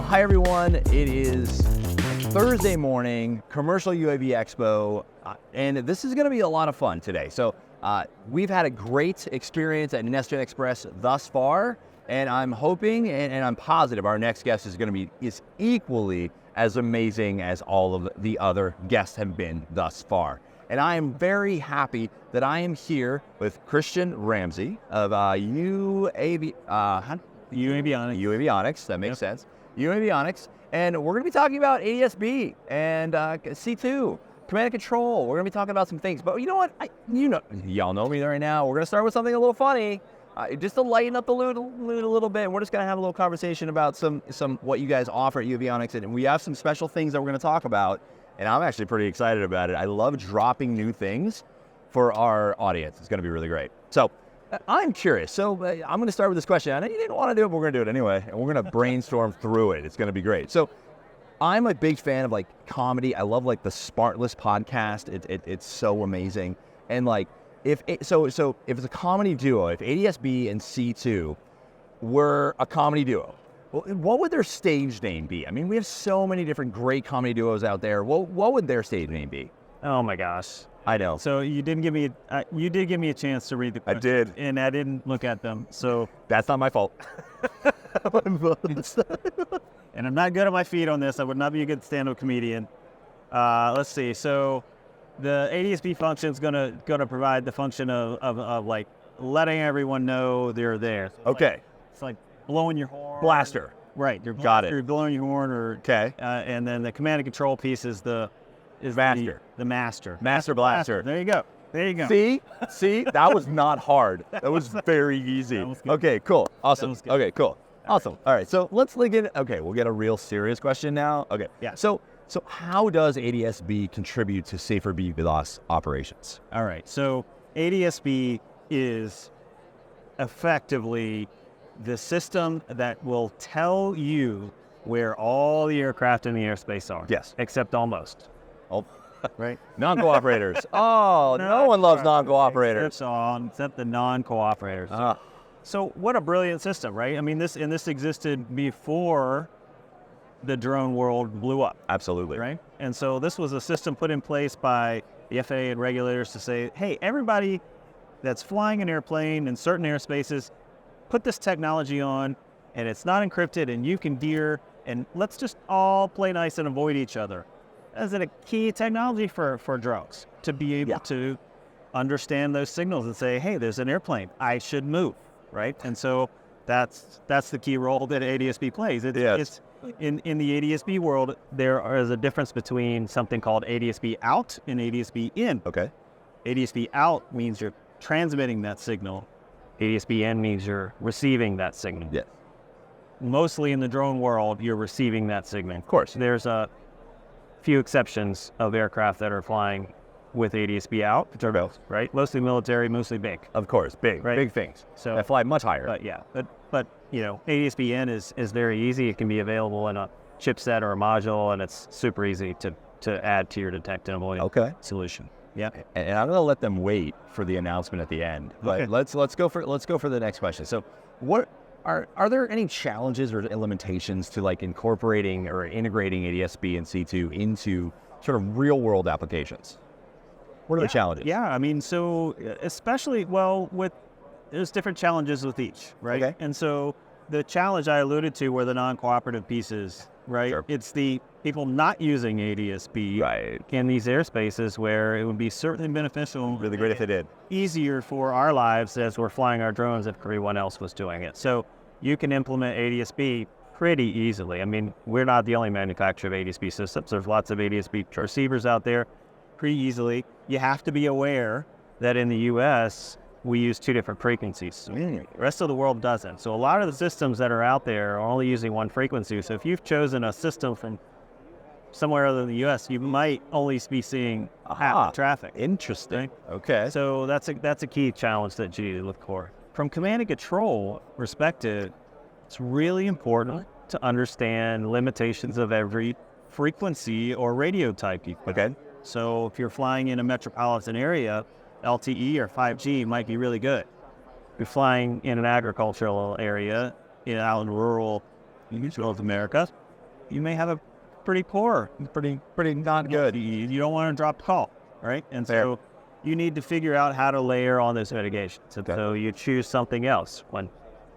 Hi everyone, it is Thursday morning, Commercial UAV Expo, and this is going to be a lot of fun today. So we've had a great experience at NestGen Xpress thus far, and I'm hoping and I'm positive our next guest is going to be equally as amazing as all of the other guests have been thus far. And I am very happy that I am here with Christian Ramsey of uAvionix. That makes sense. uAvionix, and we're going to be talking about ADS-B and C2, command and control. We're going to be talking about some things, but you know what? Y'all know me right now. We're going to start with something a little funny, just to lighten up the mood a little bit. We're just going to have a little conversation about some what you guys offer at uAvionix, and we have some special things that we're going to talk about, and I'm actually pretty excited about it. I love dropping new things for our audience. It's going to be really great. So I'm curious. So I'm going to start with this question. I know you didn't want to do it, but we're going to do it anyway, and we're going to brainstorm through it. It's going to be great. So I'm a big fan of like comedy. I love like the Smartless podcast. It's so amazing. And like if it's a comedy duo, if ADS-B and C2 were a comedy duo, well, what would their stage name be? I mean, we have so many different great comedy duos out there. What would their stage name be? Oh my gosh. I know. So you did give me a chance to read the questions. I did. And I didn't look at them. So that's not my fault. And I'm not good on my feet on this. I would not be a good stand-up comedian. Let's see. So the ADS-B function is gonna provide the function of like letting everyone know they're there. So okay. It's like blowing your horn. Blaster. Right. You're blowing your horn or okay. And then the command and control piece is the master. The master. Master blaster. There you go. See, that was not hard. That was very easy. Okay, cool. Awesome. Okay, cool. Awesome. All right, so let's get okay, we'll get a real serious question now. Okay. Yeah. So how does ADS-B contribute to safer BVLOS operations? All right. So ADS-B is effectively the system that will tell you where all the aircraft in the airspace are. Yes. Except almost. Oh, right. Non-cooperators. Oh, no one loves non-cooperators. Except the non-cooperators. So what a brilliant system, right? I mean, this existed before the drone world blew up. Absolutely. Right? And so this was a system put in place by the FAA and regulators to say, hey, everybody that's flying an airplane in certain airspaces, put this technology on, and it's not encrypted, and you can gear, and let's just all play nice and avoid each other. As a key technology for drones to be able to understand those signals and say, hey, there's an airplane, I should move, right? And so that's the key role that ADS-B plays. It's in the ADS-B world, there is a difference between something called ADS-B out and ADS-B in. Okay. ADS-B out means you're transmitting that signal. ADS-B in means you're receiving that signal. Yes. Mostly in the drone world, you're receiving that signal. Of course. There's a few exceptions of aircraft that are flying with ADS-B out, right? Mostly military, mostly big. Of course, big, right? Big things. So that fly much higher. But you know, ADS-B in is very easy. It can be available in a chipset or a module, and it's super easy to add to your detect and avoid solution. Yeah. And I'm going to let them wait for the announcement at the end. But let's go for the next question. So, what are there any challenges or limitations to like incorporating or integrating ADS-B and C2 into sort of real world applications? What are the challenges? Yeah, I mean, so especially there's different challenges with each, right? Okay. And so the challenge I alluded to were the non-cooperative pieces, right? Sure. It's the people not using ADS-B in these airspaces where it would be certainly beneficial. Really great if they did. Easier for our lives as we're flying our drones if everyone else was doing it. So you can implement ADS-B pretty easily. I mean, we're not the only manufacturer of ADS-B systems. There's lots of ADS-B receivers out there pretty easily. You have to be aware that in the US, we use two different frequencies. The rest of the world doesn't. So a lot of the systems that are out there are only using one frequency. So if you've chosen a system from somewhere other than the US, you might only be seeing half the traffic. Interesting. Right? Okay. So that's a key challenge that you look for. From command and control perspective, it's really important to understand limitations of every frequency or radio type you put. Okay. So if you're flying in a metropolitan area, LTE or 5G might be really good. If you're flying in an agricultural area, out in rural North America, you may have a pretty not good. You don't want to drop the call, right? And Fair. so you need to figure out how to layer on those mitigations. And so you choose something else.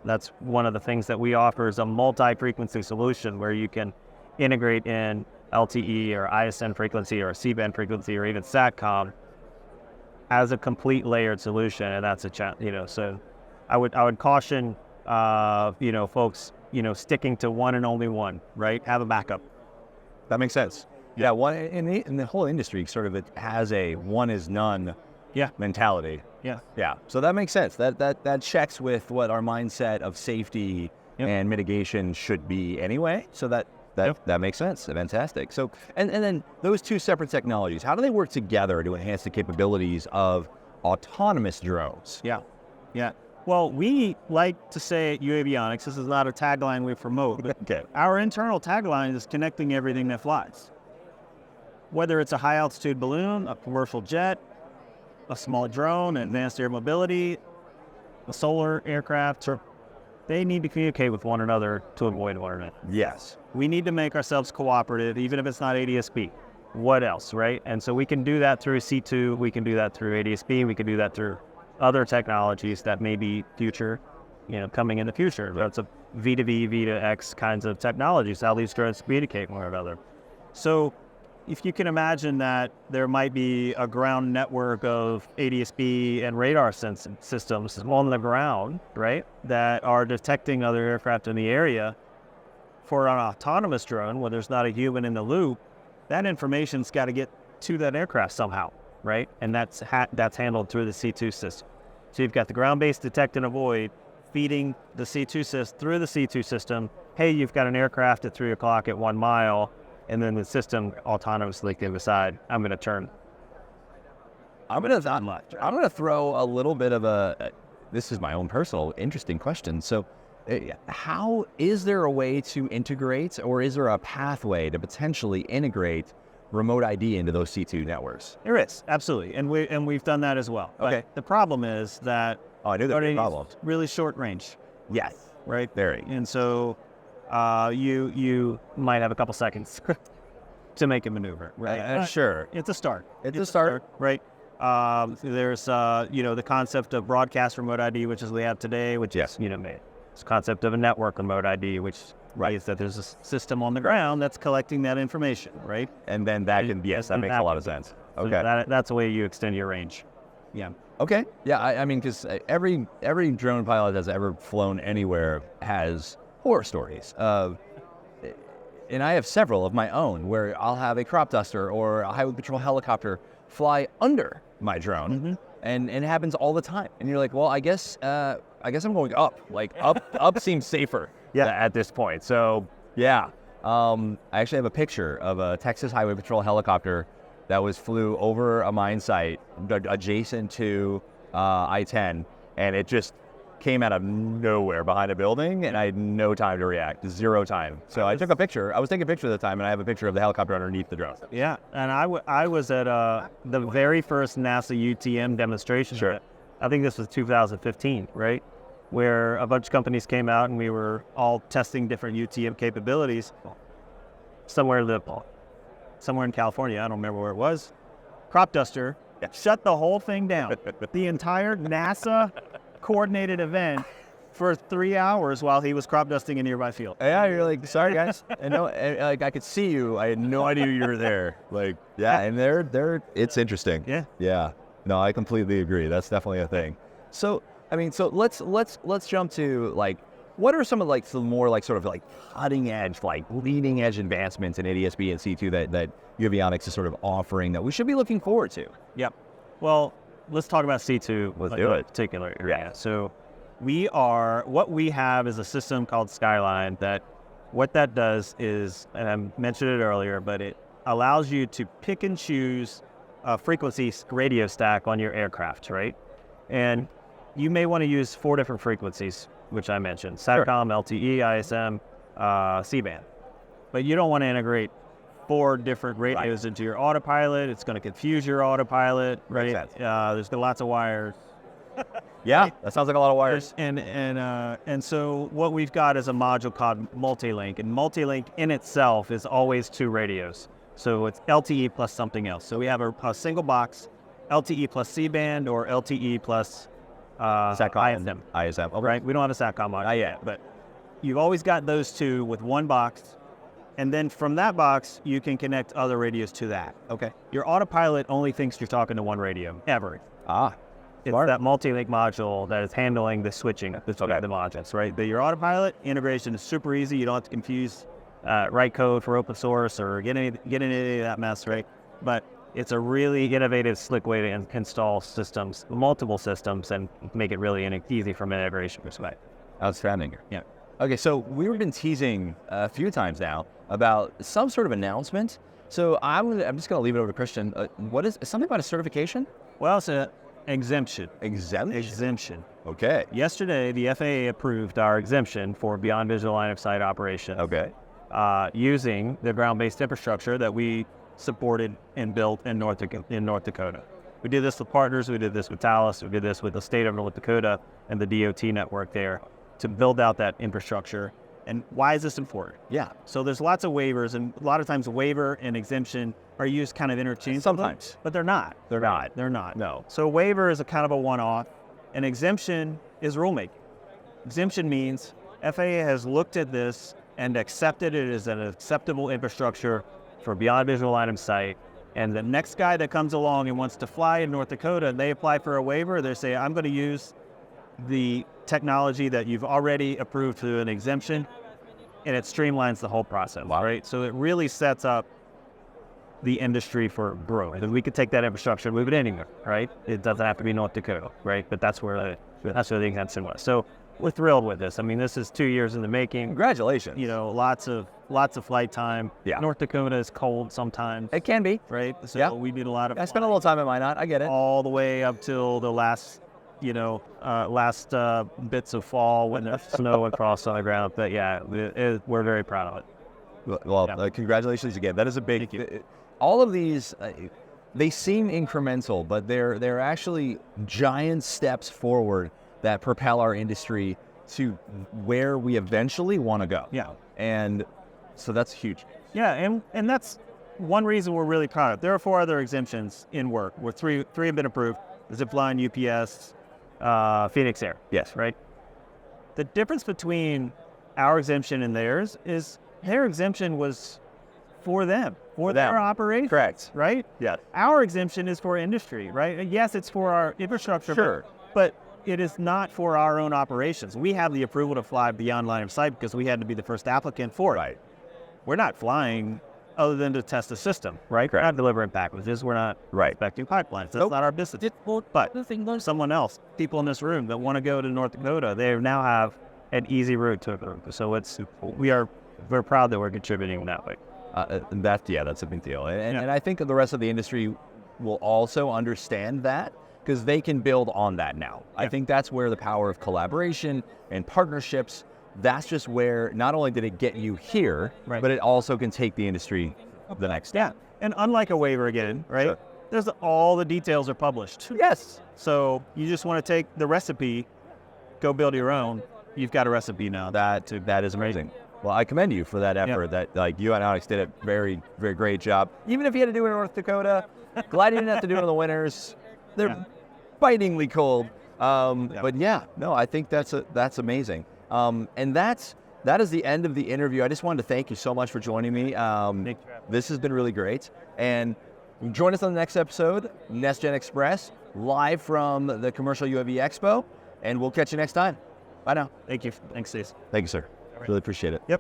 That's one of the things that we offer is a multi-frequency solution where you can integrate in LTE or ISN frequency or C-band frequency or even SATCOM as a complete layered solution, and that's a challenge. So I would caution folks sticking to one and only one, right? Have a backup. That makes sense. Yeah, one in the whole industry sort of it has a one is none mentality. Yeah. So that makes sense. That checks with what our mindset of safety and mitigation should be anyway. So that makes sense. Fantastic. So and then those two separate technologies, how do they work together to enhance the capabilities of autonomous drones? Yeah. Well, we like to say at uAvionix, this is not a tagline we promote, but Okay. our internal tagline is connecting everything that flies. Whether it's a high-altitude balloon, a commercial jet, a small drone, advanced air mobility, a solar aircraft, they need to communicate with one another to avoid one another. Yes. We need to make ourselves cooperative, even if it's not ADS-B. What else, right? And so we can do that through C2, we can do that through ADS-B, we can do that through other technologies that may be future, coming in the future. That's a V2V, V2X kinds of technologies, how these drones communicate with one another. So if you can imagine that there might be a ground network of ADS-B and radar systems on the ground, right, that are detecting other aircraft in the area, for an autonomous drone where there's not a human in the loop, that information's got to get to that aircraft somehow, right? And that's handled through the C2 system. So you've got the ground-based detect and avoid feeding the C2 system through the C2 system. Hey, you've got an aircraft at 3 o'clock at 1 mile, and then the system autonomously can decide, I'm going to turn. I'm going to throw a little bit of this is my own personal interesting question. So how is there a way to integrate, or is there a pathway to potentially integrate remote ID into those C2 networks? There is, absolutely. And we've done that as well. Okay. But the problem is that I knew there were problems. Really short range. Yes. Right? Very. And so you might have a couple seconds to make a maneuver, right? Sure. It's a start. It's a start. Right? There's the concept of broadcast remote ID, which is we have today, which is this concept of a network remote ID, which is that there's a system on the ground that's collecting that information, right? And then that makes a lot of sense. Okay. So that's the way you extend your range. Yeah. Okay. Yeah, I mean, because every drone pilot that's ever flown anywhere has horror stories. And I have several of my own where I'll have a crop duster or a highway patrol helicopter fly under my drone, and it happens all the time. And you're like, well, I guess I'm going up. Like up seems safer. At this point. So I actually have a picture of a Texas Highway Patrol helicopter that flew over a mine site adjacent to I-10, and it just came out of nowhere behind a building, and I had no time to react, 0 time. So I took a picture. I was taking a picture at the time, and I have a picture of the helicopter underneath the drone. Yeah, and I was at the very first NASA UTM demonstration. Sure. I think this was 2015, right? Where a bunch of companies came out and we were all testing different UTM capabilities. Somewhere in California, I don't remember where it was. Crop duster shut the whole thing down. The entire NASA coordinated event for 3 hours while he was crop dusting a nearby field. Yeah, you're like, sorry guys. And I could see you. I had no idea you were there. And they're it's interesting. Yeah. No, I completely agree. That's definitely a thing. So let's jump to what are some of some more sort of cutting edge, leading edge advancements in ADS-B and C2 that uAvionix is sort of offering that we should be looking forward to? Yep. Well, let's talk about C2. Let's do it. Particular area. Yeah. So what we have is a system called Skyline that what that does is, and I mentioned it earlier, but it allows you to pick and choose a frequency radio stack on your aircraft, right? And you may want to use 4 different frequencies, which I mentioned: SATCOM, LTE, ISM, C-band. But you don't want to integrate 4 different radios into your autopilot. It's going to confuse your autopilot, right? There's lots of wires. Yeah, that sounds like a lot of wires. And so what we've got is a module called multi-link, and multi-link in itself is always 2 radios. So it's LTE plus something else. So we have a single box, LTE plus C-band or LTE plus ISM. ISM. Okay. Right? We don't have a SATCOM module. Not yet. But you've always got those 2 with one box. And then from that box, you can connect other radios to that. Okay. Your autopilot only thinks you're talking to one radio, ever. It's smart. that multi-link module that is handling the switching between the modules, right? But your autopilot integration is super easy. You don't have to confuse write code for open source or get into any of that mess, right? But it's a really innovative, slick way to install systems, multiple systems, and make it really easy from an integration perspective. Outstanding. Yeah. Okay, so we've been teasing a few times now about some sort of announcement. So I'm just going to leave it over to Christian. What is something about a certification? Well, it's an exemption. Exemption? Okay. Yesterday, the FAA approved our exemption for beyond visual line of sight operation. Okay. Using the ground-based infrastructure that we supported and built in North Dakota. We did this with partners. We did this with Thales. We did this with the state of North Dakota and the DOT network there to build out that infrastructure. And why is this important? Yeah. So there's lots of waivers, and a lot of times waiver and exemption are used kind of interchangeably. Sometimes. But they're not. They're not. They're not. No. So waiver is a kind of a one-off, and exemption is rulemaking. Exemption means FAA has looked at this and accepted it as an acceptable infrastructure for beyond visual line of sight. And the next guy that comes along and wants to fly in North Dakota, and they apply for a waiver, they say, I'm going to use the technology that you've already approved through an exemption, and it streamlines the whole process, right? So it really sets up the industry for growth. And we could take that infrastructure and move it anywhere, right? It doesn't have to be North Dakota, right? But that's where the exemption was. So we're thrilled with this. I mean, this is 2 years in the making. Congratulations. You know, lots of flight time. Yeah. North Dakota is cold sometimes. It can be. Right? So we did a lot of I spent a little time at Minot. I get it. all the way up till the last bits of fall when there's snow across on the ground. But yeah, we're very proud of it. Well, congratulations again. That is a big. All of these, they seem incremental, but they're actually giant steps forward that propel our industry to where we eventually want to go. Yeah. And so that's huge. Yeah, and that's one reason we're really proud of it. There are 4 other exemptions in work, where three have been approved: Zipline, UPS, Phoenix Air. Yes. Right? The difference between our exemption and theirs is their exemption was for them, for their operation. Correct. Right? Yes. Our exemption is for industry, right? Yes, it's for our infrastructure. Sure. But it is not for our own operations. We have the approval to fly beyond line of sight because we had to be the first applicant for it. Right. We're not flying other than to test the system, right? We're not delivering packages. We're not inspecting pipelines. That's not our business. But someone else, people in this room that want to go to North Dakota, they now have an easy route to it. So we're proud that we're contributing in that way. That's a big deal. And I think the rest of the industry will also understand that, because they can build on that now. Yeah. I think that's where the power of collaboration and partnerships, that's just where not only did it get you here, but it also can take the industry the next step. Yeah. And unlike a waiver again, right? Sure. All the details are published. Yes. So you just want to take the recipe, go build your own. You've got a recipe now. That is amazing. Well, I commend you for that effort. That uAvionix did a very, very great job. Even if you had to do it in North Dakota, glad you didn't have to do it in the winters. They're bitingly cold. But I think that's amazing. And that is the end of the interview. I just wanted to thank you so much for joining me. This has been really great. And join us on the next episode, NestGen Xpress, live from the Commercial UAV Expo. And we'll catch you next time. Bye now. Thank you. Thanks, Steve. Thank you, sir. Really appreciate it. Yep.